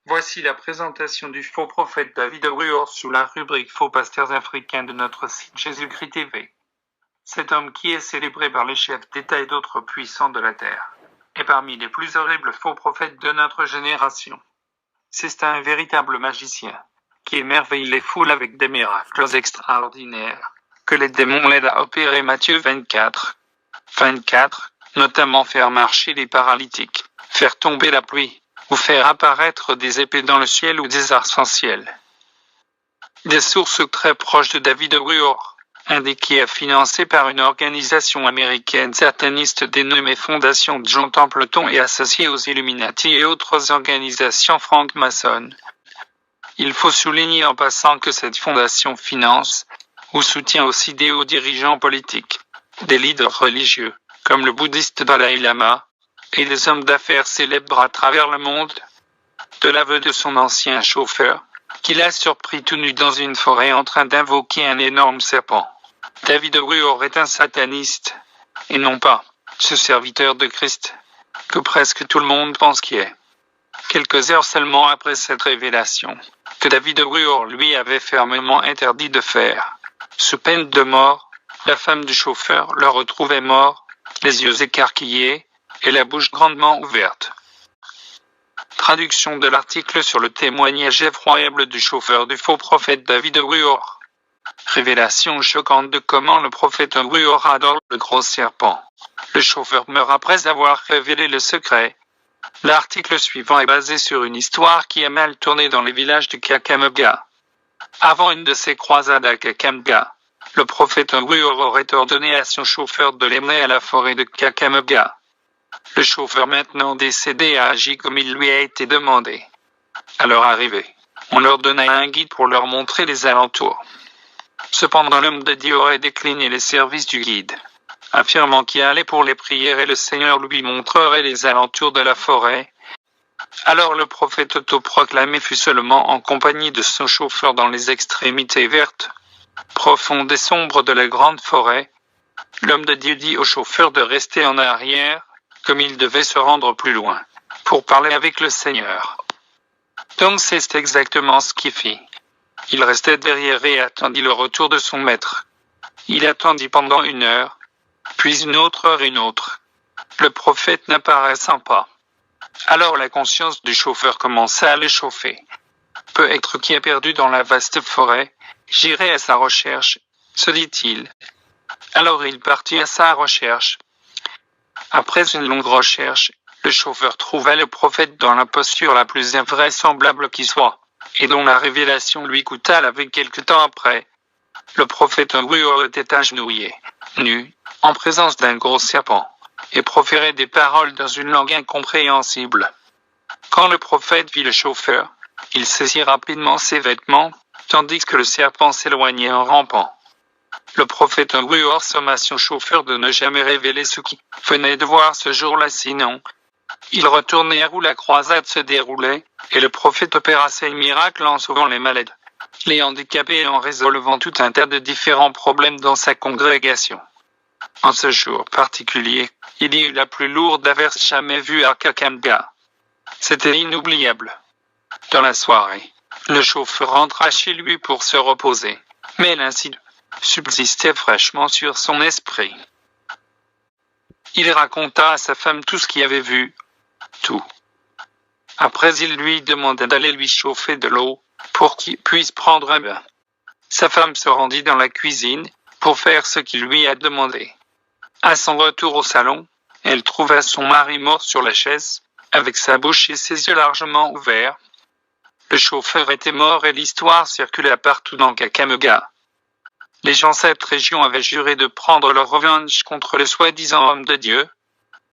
Voici la présentation du faux prophète David Ruor sous la rubrique Faux pasteurs africains de notre site Jésus-Christ TV. Cet homme qui est célébré par les chefs d'État et d'autres puissants de la terre est parmi les plus horribles faux prophètes de notre génération. C'est un véritable magicien qui émerveille les foules avec des miracles extraordinaires que les démons l'aident à opérer. Matthieu 24, notamment faire marcher les paralytiques, faire tomber la pluie, ou faire apparaître des épées dans le ciel ou des arcs-en-ciel. Des sources très proches de David Ruor indiquent qu'il est financé par une organisation américaine sataniste dénommée Fondation John Templeton et associée aux Illuminati et autres organisations franc-maçonnes. Il faut souligner en passant que cette fondation finance ou soutient aussi des hauts dirigeants politiques, des leaders religieux, comme le bouddhiste Dalai Lama, et des hommes d'affaires célèbres à travers le monde. De l'aveu de son ancien chauffeur, qui l'a surpris tout nu dans une forêt en train d'invoquer un énorme serpent. David Ruor est un sataniste, et non pas ce serviteur de Christ, que presque tout le monde pense qu'il est. Quelques heures seulement après cette révélation, que David Ruor lui avait fermement interdit de faire, sous peine de mort, la femme du chauffeur le retrouvait mort, les yeux écarquillés, et la bouche grandement ouverte. Traduction de l'article sur le témoignage effroyable du chauffeur du faux prophète David Ruor. Révélation choquante de comment le prophète Ruor adore le gros serpent. Le chauffeur meurt après avoir révélé le secret. L'article suivant est basé sur une histoire qui a mal tourné dans les villages de Kakamega. Avant une de ses croisades à Kakamega, le prophète Ruor aurait ordonné à son chauffeur de l'emmener à la forêt de Kakamega. Le chauffeur maintenant décédé a agi comme il lui a été demandé. À leur arrivée, on leur donna un guide pour leur montrer les alentours. Cependant l'homme de Dieu aurait décliné les services du guide, affirmant qu'il allait pour les prières et le Seigneur lui montrerait les alentours de la forêt. Alors le prophète autoproclamé fut seulement en compagnie de son chauffeur dans les extrémités vertes, profondes et sombres de la grande forêt. L'homme de Dieu dit au chauffeur de rester en arrière, comme il devait se rendre plus loin, pour parler avec le Seigneur. Donc c'est exactement ce qu'il fit. Il restait derrière et attendit le retour de son maître. Il attendit pendant 1 heure, puis une autre heure et une autre, le prophète n'apparaissant pas. Alors la conscience du chauffeur commença à l'échauffer. Peut-être qu'il est perdu dans la vaste forêt, j'irai à sa recherche, se dit-il. Alors il partit à sa recherche. Après une longue recherche, le chauffeur trouva le prophète dans la posture la plus invraisemblable qui soit, et dont la révélation lui coûta la vie quelque temps après. Le prophète Ruor était agenouillé, nu, en présence d'un gros serpent, et proférait des paroles dans une langue incompréhensible. Quand le prophète vit le chauffeur, il saisit rapidement ses vêtements, tandis que le serpent s'éloignait en rampant. Le prophète Ruor somma son chauffeur de ne jamais révéler ce qu'il venait de voir ce jour-là, sinon ils retournèrent où la croisade se déroulait, et le prophète opéra ses miracles en sauvant les malades, les handicapés et en résolvant tout un tas de différents problèmes dans sa congrégation. En ce jour particulier, il y eut la plus lourde averse jamais vue à Kakamega. C'était inoubliable. Dans la soirée, le chauffeur rentra chez lui pour se reposer, mais l'incident subsistait fraîchement sur son esprit. Il raconta à sa femme tout ce qu'il avait vu, tout. Après, il lui demanda d'aller lui chauffer de l'eau pour qu'il puisse prendre un bain. Sa femme se rendit dans la cuisine pour faire ce qu'il lui a demandé. À son retour au salon, elle trouva son mari mort sur la chaise, avec sa bouche et ses yeux largement ouverts. Le chauffeur était mort et l'histoire circula partout dans Kakamega. Les gens de cette région avaient juré de prendre leur revanche contre le soi-disant homme de Dieu,